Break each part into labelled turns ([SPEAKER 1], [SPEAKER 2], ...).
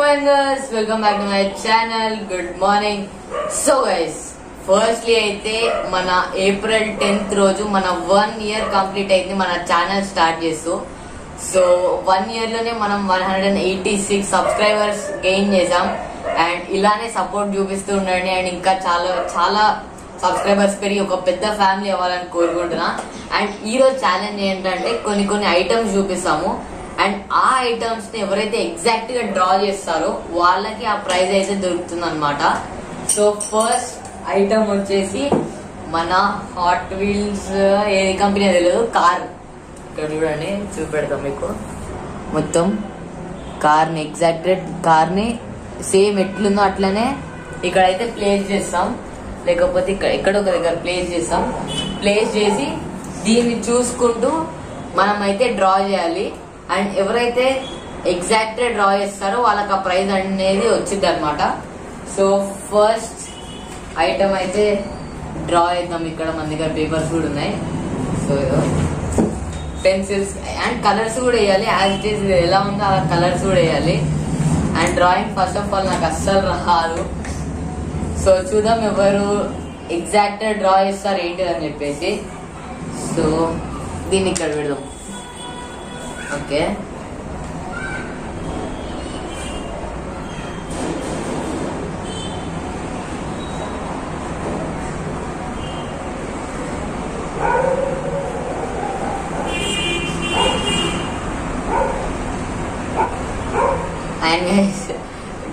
[SPEAKER 1] Bangers, welcome back to my channel. Good morning. So guys, firstly అయితే మన April 10th రోజు మన 1 year complete అయింది మన ఛానల్ స్టార్ట్ చేస్తూ. సో 1 year లోనే మనం 186 సబ్స్క్రైబర్స్ గెయిన్ చేసాం. అండ్ ఇలానే సపోర్ట్ చూపిస్తూ ఉండండి. అండ్ ఇంకా చాలా సబ్స్క్రైబర్స్ పెరిగి ఒక పెద్ద ఫ్యామిలీ అవ్వాలని కోరుకుంటున్నా. అండ్ ఈ రోజు ఛాలెంజ్ ఏంటంటే కొన్ని ఐటమ్స్ చూపిస్తాము. అండ్ ఆ ఐటమ్స్ ని ఎవరైతే ఎగ్జాక్ట్ గా డ్రా చేస్తారో వాళ్ళకి ఆ ప్రైజ్ అయితే దొరుకుతుంది అనమాట. సో ఫస్ట్ ఐటమ్ వచ్చేసి మన హాట్ వీల్స్ ఏ కంపెనీ తెలియదు కార్. ఇక్కడ చూడండి, చూపెడతాం మీకు మొత్తం కార్ ని ఎగ్జాక్ట్ కార్ ని సేమ్ ఎట్లుందో అట్లనే ఇక్కడైతే ప్లేస్ చేస్తాం, లేకపోతే ఎక్కడో ఒక దగ్గర ప్లేస్ చేసి దీన్ని చూసుకుంటూ మనం అయితే డ్రా చేయాలి. అండ్ ఎవరైతే ఎగ్జాక్ట్ డ్రా చేస్తారో వాళ్ళకి ఆ ప్రైజ్ అనేది వచ్చింది అనమాట. సో ఫస్ట్ ఐటమ్ అయితే డ్రా చేద్దాం. ఇక్కడ మన దగ్గర పేపర్స్ కూడా ఉన్నాయి. సో పెన్సిల్స్ అండ్ కలర్స్ కూడా వేయాలి. యాజ్ ఇట్ ఈస్ ఎలా ఉందో అలా కలర్స్ కూడా వేయాలి. And drawing first of all నాకు అస్సలు రాదు. సో చూద్దాం ఎవరు ఎగ్జాక్ట్ డ్రా చేస్తారు ఏంటి అని చెప్పేసి. సో దీన్ని ఇక్కడ పెడదాం. ఓకే, అండ్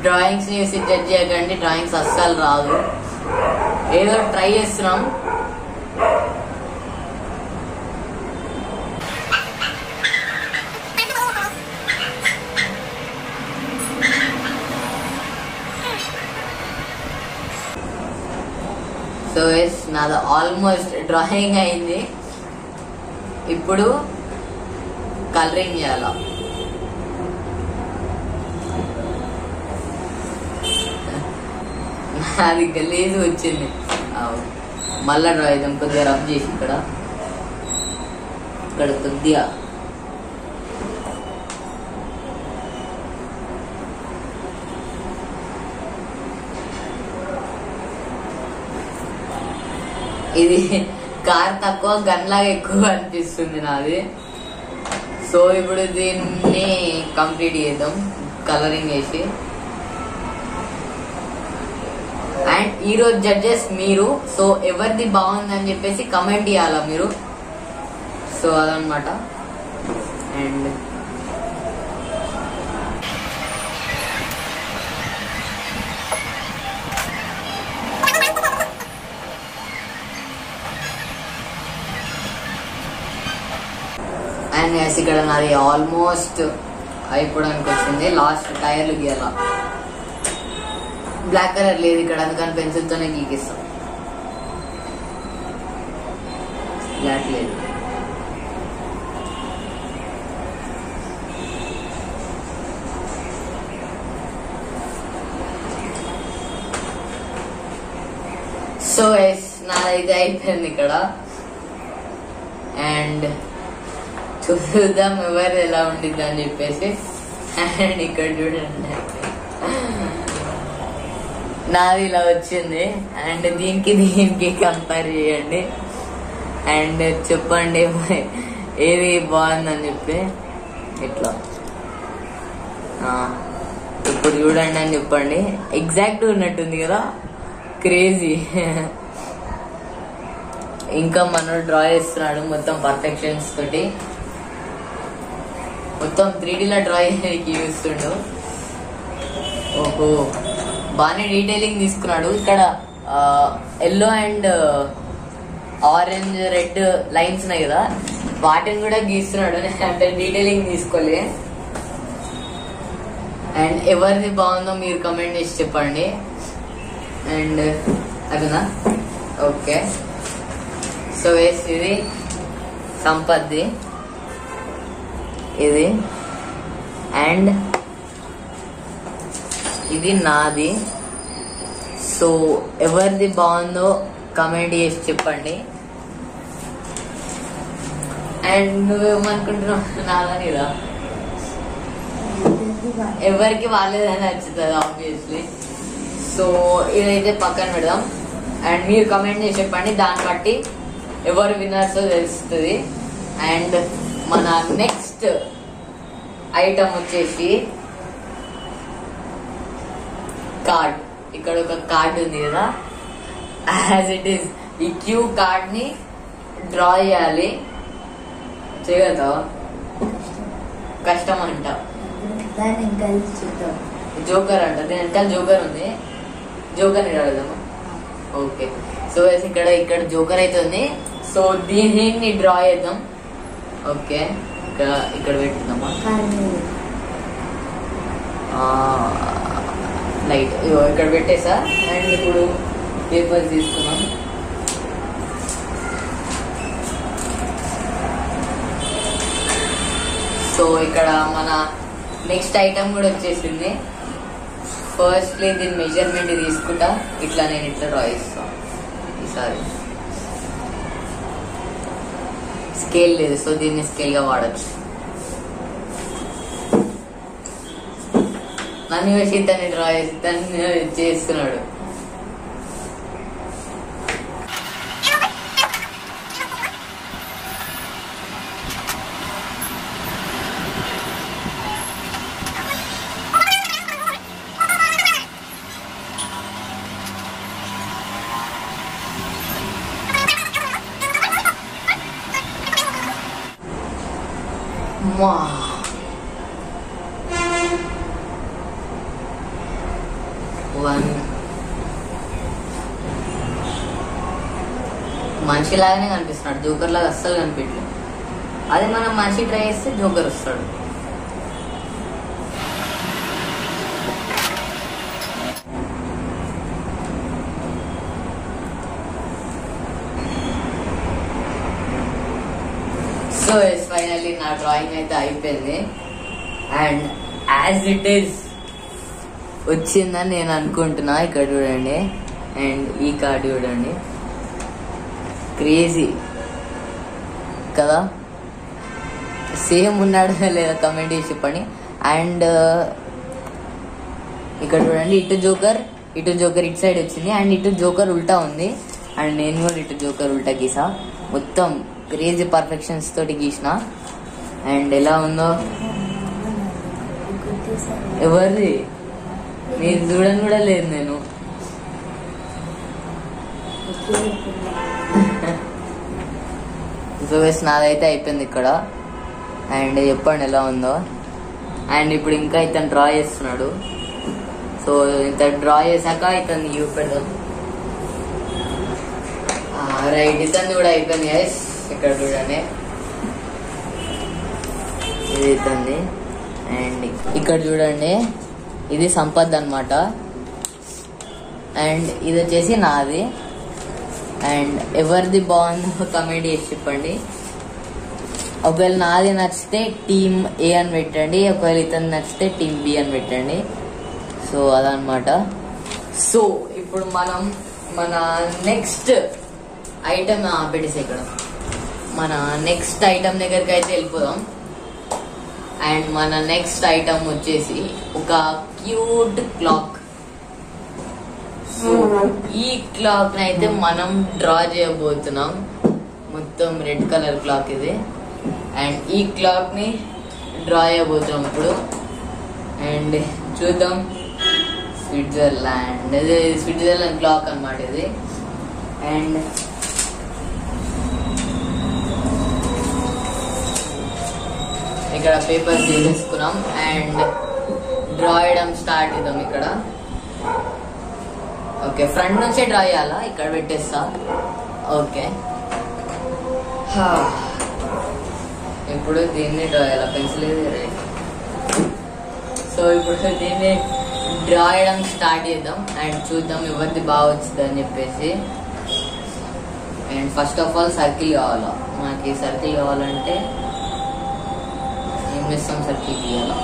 [SPEAKER 1] డ్రాయింగ్స్ చూసి జడ్జ్ చేయకండి, డ్రాయింగ్స్ అస్సలు రాదు. ఏదో ట్రై చేస్తున్నాం. సో ఎస్ నాది ఆల్మోస్ట్ డ్రాయింగ్ అయింది. ఇప్పుడు కలరింగ్ చేయాల. అది గలీజ్ వచ్చింది. మళ్ళా డ్రా చేద్దాం. కొద్దిగా రబ్ చేసి ఇక్కడ కొద్దిగా ఇది కార్ తక్కువ గన్ లాగా ఎక్కువ అనిపిస్తుంది నాది. సో ఇప్పుడు దీన్ని కంప్లీట్ చేద్దాం కలరింగ్ వేసి. అండ్ ఈరోజు జడ్జెస్ మీరు. సో ఎవరిది బాగుందని చెప్పేసి కమెంట్ చేయాలా మీరు. సో అదనమాట. అండ్ అండ్ ఇక్కడ నాది ఆల్మోస్ట్ అయిపోవడానికి వచ్చింది. లాస్ట్ టైర్లు గీయాల. బ్లాక్ కలర్ లేదు ఇక్కడ, అందుకని పెన్సిల్ తోనే గీకిస్తాం. బ్లాక్ లేదు. సో ఎస్ నాదైతే అయిపోయింది ఇక్కడ. అండ్ చూద్దాం ఎవరు ఎలా ఉండిద్ది అని చెప్పేసి. అండ్ ఇక్కడ చూడండి నాది ఇలా వచ్చింది. అండ్ దీనికి కంపేర్ చేయండి అండ్ చెప్పండి ఏది బాగుందని చెప్పి. ఇట్లా ఇప్పుడు చూడండి అని చెప్పండి. ఎగ్జాక్ట్ ఉన్నట్టుంది కదా, క్రేజీ. ఇంకా మనోడు డ్రా చేస్తున్నాడు మొత్తం పర్ఫెక్షన్స్ తోటి. మొత్తం 3Dలో డ్రా చేయడానికి చూస్తుండు. ఓహో, బాగానే డీటెయిలింగ్ తీసుకున్నాడు. ఇక్కడ yellow and orange red lines ఉన్నాయి కదా, వాటిని కూడా గీస్తున్నాడు. అంటే డీటెయిలింగ్ తీసుకోలే. అండ్ ఎవరిది బాగుందో మీరు కమెంట్ చేసి చెప్పండి. అండ్ అదేనా? ఓకే. సో ఇది సంపత్ది, ఇది అండ్ ఇది నాది. సో ఎవరిది బాగుందో కమెంట్ చేసి చెప్పండి. అండ్ నువ్వేమనుకుంటున్నావు నాదని కదా? ఎవరికి వాళ్ళేదని నచ్చుతుంది ఆబ్వియస్లీ. సో ఇదైతే పక్కన పెడదాం అండ్ మీరు కమెంట్ చేసి చెప్పండి, దాన్ని బట్టి ఎవరు విన్నర్స్ తెలుస్తుంది. అండ్ మన నెక్స్ట్ ఐటమ్ వచ్చేసి కార్డ్. ఇక్కడ ఒక కార్డ్ ఉంది కదా, యాజ్ ఇట్ ఈస్ ఈ క్యూ కార్డ్ ని డ్రా చేయాలి. చేయగలుగుతావా? కష్టం అంట. జోకర్ అంట, దీని వెనకాల జోకర్ ఉంది. జోకర్ ని రాలేదమ్మా. ఓకే, సో ఇక్కడ జోకర్ అయితే ఉంది. సో దీన్ని డ్రా చేద్దాం. ఓకే, ఇక్కడ పెట్టుదామా లైట్ ఇక్కడ పెట్టేసా. అండ్ ఇప్పుడు పేపర్స్ తీసుకున్నాం. సో ఇక్కడ మన నెక్స్ట్ ఐటమ్ కూడా వచ్చేసింది. ఫస్ట్లీ దీని మెజర్మెంట్ తీసుకుంటా. ఇట్లా నేను ఇట్లా డ్రా చేస్తాను. ఈసారి స్కేల్ లేదు, సో దీన్ని స్కేల్ గా వాడచ్చు. నన్ను వేసి తను డ్రా చేసి తను చేస్తున్నాడు. మనిషి లాగానే కనిపిస్తున్నాడు, జోకర్ లాగా అస్సలు కనిపించలేదు. అది మనం మనిషి ట్రై చేస్తే జోకర్ వస్తాడు. సో ఫైనల్లీ నా డ్రాయింగ్ అయితే అయిపోయింది. అండ్ యాజ్ ఇట్ ఈస్ వచ్చిందని నేను అనుకుంటున్నా. ఇక్కడ చూడండి, అండ్ ఈ కార్డు చూడండి, క్రేజీ కదా? సేమ్ ఉన్నాడా లేదా కమెంట్ చేసి చెప్పండి. అండ్ ఇక్కడ చూడండి, ఇటు జోకర్ ఇటు సైడ్ వచ్చింది. అండ్ ఇటు జోకర్ ఉల్టా ఉంది. అండ్ నేను కూడా ఇటు జోకర్ ఉల్టా గీసా. మొత్తం క్రేజీ పర్ఫెక్షన్స్ తోటి గీసిన. అండ్ ఎలా ఉందో ఎవరిది నేను చూడని కూడా లేదు. నేను సో నాదైతే అయిపోయింది ఇక్కడ. అండ్ చెప్పండి ఎలా ఉందో. అండ్ ఇప్పుడు ఇంకా ఇతను డ్రా చేస్తున్నాడు. సో ఇతను డ్రా చేశాక ఇతన్ని చూపెడదాం. రైట్, ఇతను కూడా అయిపోయింది గైస్. ఇక్కడ చూడండి, ఇది ఇతంది. అండ్ ఇక్కడ చూడండి, ఇది సంపత్ అన్నమాట. అండ్ ఇది వచ్చేసి నాది. అండ్ ఎవరిది బాగుందో కమెంట్ చేసి చెప్పండి. ఒకవేళ నాది నచ్చితే టీమ్ ఏ అని పెట్టండి, ఒకవేళ ఇతను నచ్చితే టీమ్ బి అని పెట్టండి. సో అదనమాట. సో ఇప్పుడు మనం మన నెక్స్ట్ ఐటమ్ పెట్టేసి ఇక్కడ మన నెక్స్ట్ ఐటమ్ దగ్గరికి అయితే వెళ్ళిపోదాం. అండ్ మన నెక్స్ట్ ఐటమ్ వచ్చేసి ఒక క్యూట్ క్లాక్. సో ఈ క్లాక్ అయితే మనం డ్రా చేయబోతున్నాం. మొత్తం రెడ్ కలర్ క్లాక్ ఇది. అండ్ ఈ క్లాక్ ని డ్రా చేయబోతున్నాం ఇప్పుడు. అండ్ చూద్దాం. స్విట్జర్లాండ్, ఇది స్విట్జర్లాండ్ క్లాక్ అన్నమాట ఇది. అండ్ ఇక్కడ పేపర్స్ తీసుకున్నాం. అండ్ డ్రా చేయడం స్టార్ట్ చేద్దాం ఇక్కడ. ఓకే, ఫ్రంట్ నుంచే డ్రా చేయాలా? ఇక్కడ పెట్టేస్తా. ఓకే, ఇప్పుడు దీన్ని డ్రా చేయాలా? పెన్సిల్ ఏది? సో ఇప్పుడు దీన్ని డ్రా చేయడం స్టార్ట్ చేద్దాం. అండ్ చూద్దాం ఎవరిది బాగా వచ్చింది అని చెప్పేసి. And first of all circle కావాలా మనకి. సర్కిల్ కావాలంటే ఏం చేస్తాం, సర్కిల్ గీయాలా.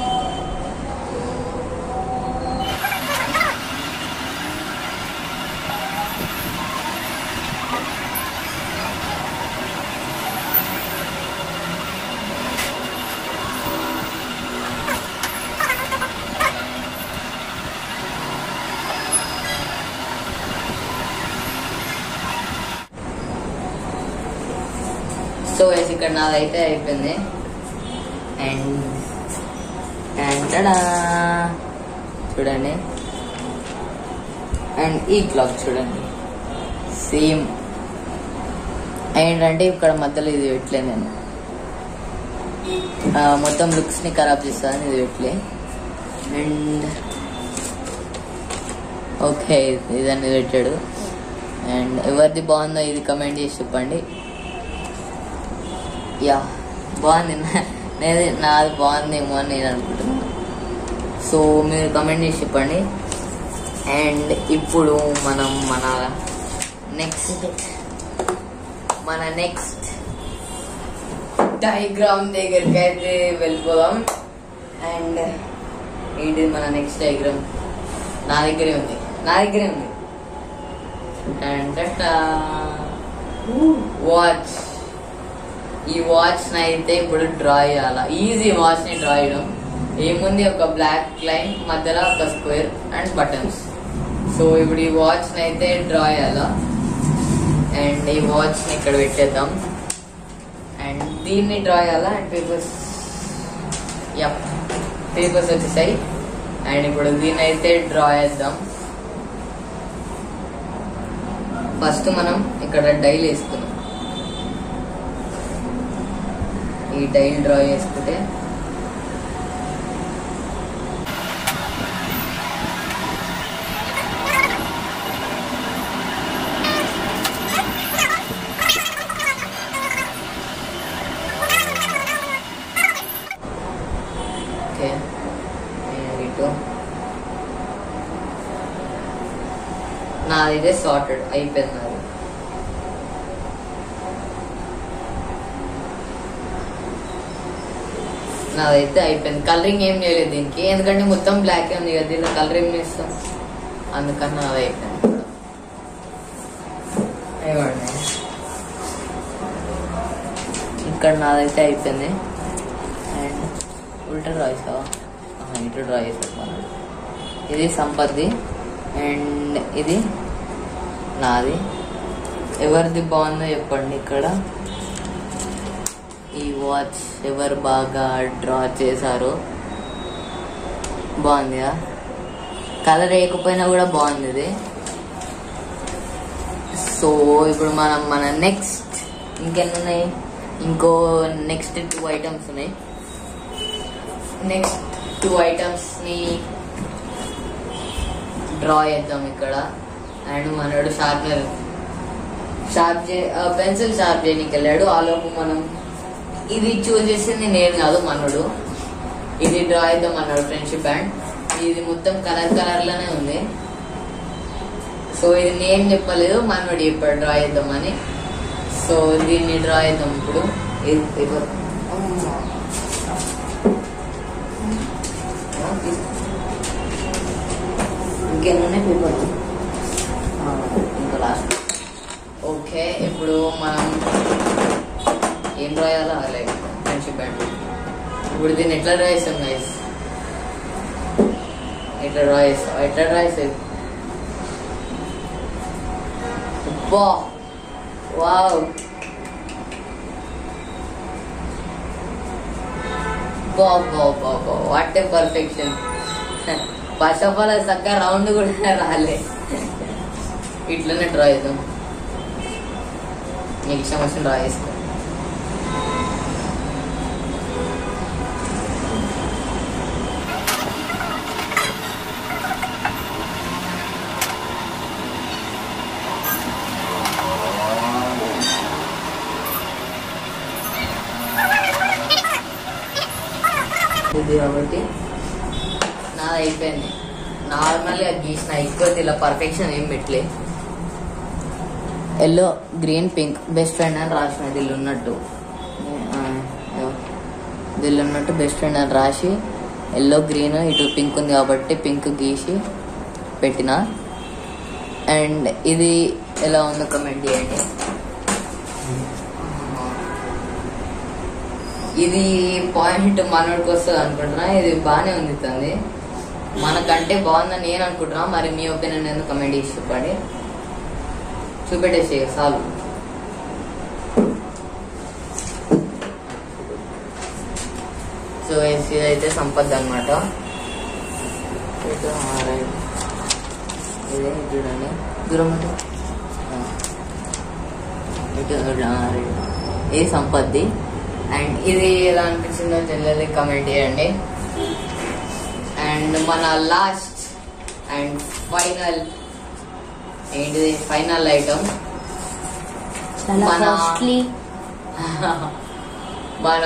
[SPEAKER 1] సో గైస్ ఇక్కడ నాదైతే అయిపోయింది. అండ్ చూడండి, అండ్ ఈ క్లాక్ చూడండి సేమ్. ఏంటంటే ఇక్కడ మధ్యలో ఇది పెట్టలే నేను, మొత్తం లుక్స్ ని ఖరాబ్ చేస్తాను ఇది పెట్టలే. అండ్ ఓకే ఇదని పెట్టాడు. అండ్ ఎవరిది బాగుందో ఇది కమెంట్ చేసి చెప్పండి. యా బాగుంది, నాది బాగుందేమో అని నేను అనుకుంటున్నాను. సో మీరు కమెంట్ చేసి చెప్పండి. అండ్ ఇప్పుడు మనం మన నెక్స్ట్ డయాగ్రామ్ దగ్గరికి అయితే వెళ్ళిపోదాం. అండ్ ఏంటి మన నెక్స్ట్ డయాగ్రామ్? నా దగ్గరే ఉంది. వాచ్. ఈ వాచ్ అయితే ఇప్పుడు డ్రా చేయాలా. ఈజీ వాచ్ ని డ్రా చేయడం. ఏముంది, ఒక బ్లాక్ లైన్ మధ్యలో ఒక స్క్వేర్ అండ్ బటన్స్. సో ఇప్పుడు ఈ వాచ్ ని అయితే డ్రా చేయాలా. అండ్ ఈ వాచ్ ని ఇక్కడ పెట్టేద్దాం. అండ్ దీన్ని డ్రా చేయాలా. అండ్ పేపర్స్ వచ్చేసాయి. అండ్ ఇప్పుడు దీన్ని అయితే డ్రా చేద్దాం. ఫస్ట్ మనం ఇక్కడ డైల్ వేసుకున్నాం. ఈ డైల్ డ్రా చేసుకుంటే నాదైతే సార్టెడ్ అయిపోయింది. నాదైతే అయిపోయింది. కలరింగ్ ఏం చేయలేదు దీనికి, ఎందుకంటే మొత్తం బ్లాక్ ఉంది కదా, దీనిలో కలరింగ్ చేస్తాం, అందుకని నాది అయిపోయింది. ఇక్కడ నాదైతే అయిపోయింది. అండ్ ఉల్టా డ్రా చేసావా? ఇటు డ్రా చేసాను. ఇది సంపత్తి అండ్ ఇది నాది. ఎవరిది బాగుందో చెప్పండి. ఇక్కడ ఈ వాచ్ ఎవరు బాగా డ్రా చేశారో. బాగుందిగా, కలర్ వేయకపోయినా కూడా బాగుంది ఇది. సో ఇప్పుడు మనం మన నెక్స్ట్ ఇంకెన్ని ఉన్నాయి, ఇంకో నెక్స్ట్ 2 ఐటమ్స్ ఉన్నాయి. నెక్స్ట్ 2 ఐటమ్స్ ని డ్రా చేద్దాం ఇక్కడ. అండ్ మనోడు పెన్సిల్ షార్ప్ చేయడానికి వెళ్ళాడు. ఆలోపు మనం ఇది చూస్ చేసింది నేను కాదు, మనోడు. ఇది డ్రా చేద్దాం అన్నాడు, ఫ్రెండ్షిప్ బ్యాండ్. ఇది మొత్తం కలర్ లోనే ఉంది. సో ఇది నేను చెప్పలేదు, మనోడు చెప్పాడు డ్రా చేద్దామని. సో దీన్ని డ్రా చేద్దాం ఇప్పుడు. ఇంకేమున్నాయి పేపర్, ఇంకా లాస్ట్. ఓకే ఇప్పుడు మనం ఏం రాయాలా, లైక్ ఫ్రెండ్షిప్ బ్యాండ్. ఇప్పుడు దీన్ని ఎట్లా డ్రా చేస్తాం గైస్? ఎట్లా డ్రా చేస్తాం? Wow, what a perfection. First of all అది చక్కగా రౌండ్ కూడా రాలే. ఇట్లనే డ్రా చేద్దాం. నీకు ఇష్టం వచ్చిన డ్రా చేసుకో. ఇది కాబట్టి నాది అయిపోయింది. నార్మల్గా గీసిన, ఎక్కువ ఇలా పర్ఫెక్షన్ ఏం పెట్టలే. Yellow green pink best friend అని రాసిన, దీళ్ళు ఉన్నట్టు బెస్ట్ ఫ్రెండ్ అని రాసి ఎల్లో గ్రీన్ ఇటు పింక్ ఉంది కాబట్టి పింక్ గీసి పెట్టిన. అండ్ ఇది ఎలా ఉందో కమెంట్ చేయండి. ఇది పాయింట్ మనోడికి వస్తుంది అనుకుంటున్నా. ఇది బాగానే ఉంది తంది, మనకంటే బాగుందని నేను అనుకుంటున్నా. మరి మీ ఒపీనియన్ ఎందుకు కమెంట్ చేసి చెప్పండి. చూపెట్టేసి చాలు. ఇదైతే సంపద అనమాట. ఇదే చూడండి దూరం ఇది సంపత్తి. అండ్ ఇది ఎలా అనిపించిందో జనరల్లీ కమెంట్ చేయండి. అండ్ మన లాస్ట్ అండ్ ఫైనల్ ఏంటిది, ఫైనల్ ఐటమ్ మన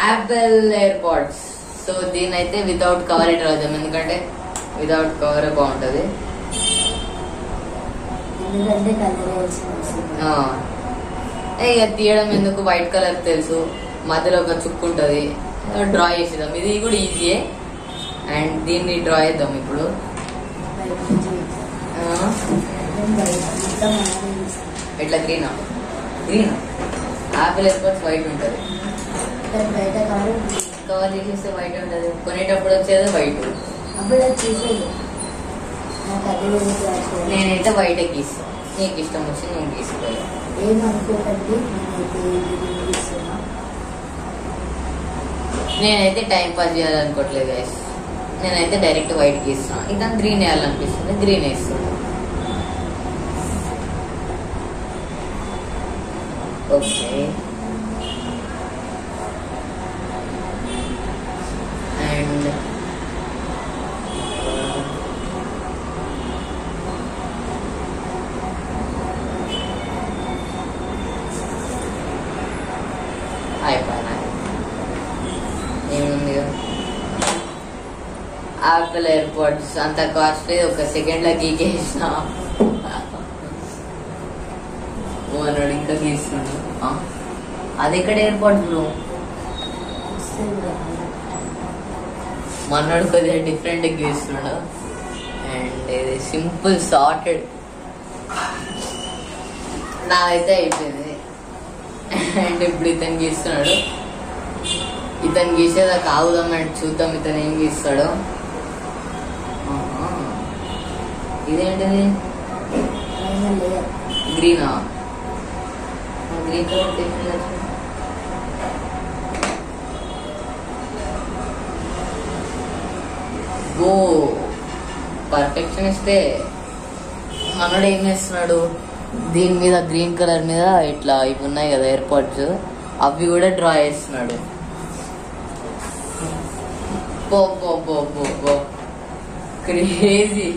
[SPEAKER 1] యాపిల్ ఎయిర్పాడ్స్. సో దీని అయితే వితౌట్ కవర్ అయితే రాద్దాం, ఎందుకంటే వితౌట్ కవర్ బాగుంటది. ఇక తీయడం ఎందుకు, వైట్ కలర్ తెలుసు, మధ్యలో ఒక చుక్కు ఉంటది, డ్రా చేసేద్దాం. ఇది కూడా ఈజీయే. అండ్ దీన్ని డ్రా చేద్దాం ఇప్పుడు. ఎట్లా గ్రీనా? గ్రీనా యాపిల్ ఎయిర్పాడ్స్ వైట్ ఉంటది, కవర్ చేసేస్తే వైట్ ఉంటది, కొనేటప్పుడు వచ్చేది వైట్. నేనైతే వైట్ గీస్తాను, నీకు ఇష్టం వచ్చి నువ్వు గీసుకోవాలి. నేనైతే టైం పాస్ చేయాలనుకోవట్లేదు గైస్, నేనైతే డైరెక్ట్ వైట్ గీస్తాను. ఇంకా గ్రీన్ వేయాలనిపిస్తుంది, గ్రీన్ వేస్తాను. ఓకే అండ్ అయిపోయినా ఏముంది యాపిల్ ఎయిర్పాడ్స్ అంత కాస్ట్లీ, ఒక సెకండ్ లో గీకేసిన. మనోడు ఇంకా గీస్తున్నాడు. అది ఎక్కడ ఎయిర్పాడ్స్ బ్రో? మనోడు కొద్దిగా డిఫరెంట్ గీస్తున్నాడు. అండ్ ఇది సింపుల్ సార్టెడ్. నాదైతే అయిపోయింది. అండ్ ఇప్పుడు ఇతను గీస్తున్నాడు. ఇతను గీసేదాకా ఆగుదాం అండ్ చూద్దాం ఇతను ఏం గీస్తాడో. ఇదేంటిది? గ్రీనా? Green colour. ఓ పర్ఫెక్షన్ ఇస్తే మనోడు ఏం చేస్తున్నాడు, దీని మీద గ్రీన్ కలర్ మీద ఇట్లా ఇవి ఉన్నాయి కదా ఎయిర్పాడ్స్, అవి కూడా డ్రా చేస్తున్నాడు. పో పో పో పో పో క్రేజీ.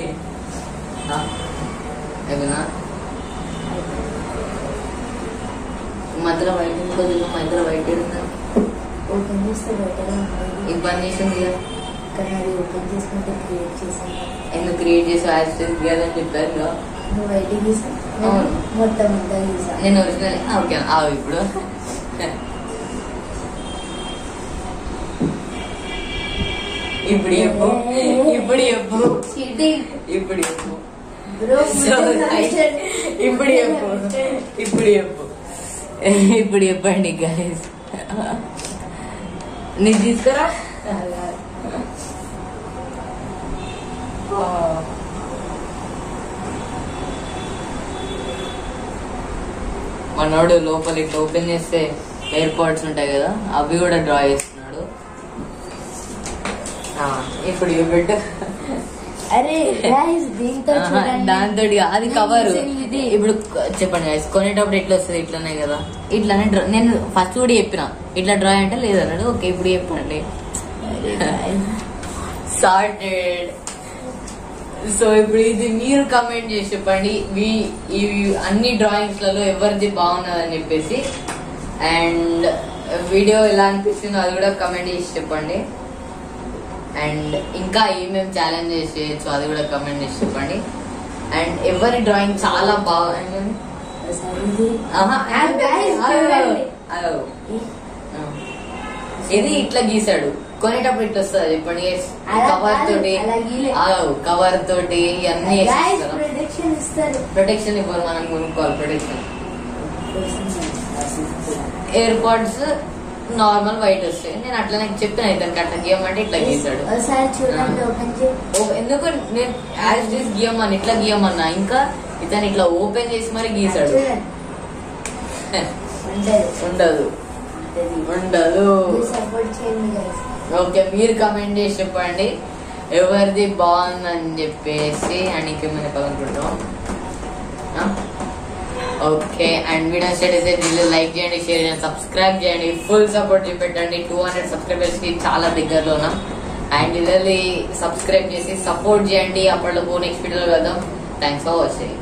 [SPEAKER 1] మధ్యలో వైట్ కొద్దిగా మధ్యలో వైట్ ఇబ్బంది చేసింది. ఎందుకు క్రియేట్ చేసి యాక్సిడెంట్ చేయాలని చెప్పారు. నేను ఒరిజినల్. ఓకే ఇప్పుడు ఇప్పుడు చెప్పు, ఇప్పుడు చెప్పు, ఇప్పుడు చెప్పు, ఇప్పుడు చెప్పు, ఇప్పుడు చెప్పు, ఇప్పుడు చెప్పండి గైస్. నీకు తీసుకురా. మనోడు లోపల ఇట్లా ఓపెన్ చేస్తే ఎయిర్పాడ్స్ ఉంటాయి కదా, అవి కూడా డ్రా చేస్తున్నాడు. ఇప్పుడు పెట్టు. దాంతో అది కవర్. ఇప్పుడు చెప్పండి గైస్, కొనేటప్పుడు ఎట్లా వస్తుంది? ఇట్లానే కదా, ఇట్లానే డ్రా. నేను ఫస్ట్ కూడా చెప్పిన ఇట్లా డ్రా అంటే లేదన్నాడు. ఓకే ఇప్పుడు చెప్పండి. సార్టెడ్. సో ఇప్పుడు ఇది మీరు కమెంట్ చేసి చెప్పండి, ఇవి అన్ని డ్రాయింగ్స్ లలో ఎవరిది బాగున్నదని చెప్పేసి. అండ్ వీడియో ఎలా అనిపిస్తుందో అది కూడా కమెంట్ చేసి చెప్పండి. అండ్ ఇంకా ఏమేమి ఛాలెంజ్ చేయొచ్చు అది కూడా కమెంట్ చేసి చెప్పండి. అండ్ ఎవరి డ్రాయింగ్ చాలా బాగా ఇది ఇట్లా గీసాడు, కొనేటప్పుడు ఇట్లా వస్తుంది చెప్పండి. కవర్ తోటి, కవర్ తోటి అన్ని ప్రొటెక్షన్ ఇవ్వరు, మనం కొనుక్కోవాలి ప్రొటెక్షన్. ఎయిర్పాడ్స్ నార్మల్ వైట్ వస్తాయి. నేను అట్లా నాకు చెప్పిన ఇతనికి అట్లా గీయమంటే ఇట్లా గీసాడు. ఎందుకు నేను యాజ్ డీస్ గీయమని ఇట్లా గీయమన్నా, ఇంకా ఇతను ఇట్లా ఓపెన్ చేసి మరి గీసాడు. ఉండదు ఉండదు. ఓకే, మీరు కమెంట్ చేసి చెప్పండి ఎవరిది బాగుందని చెప్పేసి. అండ్ ఇంకేమైనా చెప్పాలనుకుంటున్నాం. ఓకే, అండ్ వీడియో అయితే లైక్ చేయండి, షేర్ చేయండి, సబ్స్క్రైబ్ చేయండి, ఫుల్ సపోర్ట్ చూపెట్టండి. 200 సబ్స్క్రైబర్స్ కి చాలా దగ్గరలోనా. అండ్ ఇది సబ్స్క్రైబ్ చేసి సపోర్ట్ చేయండి. అప్పట్లో నెక్స్ట్ వీడియోలో కదాం. Thanks for watching.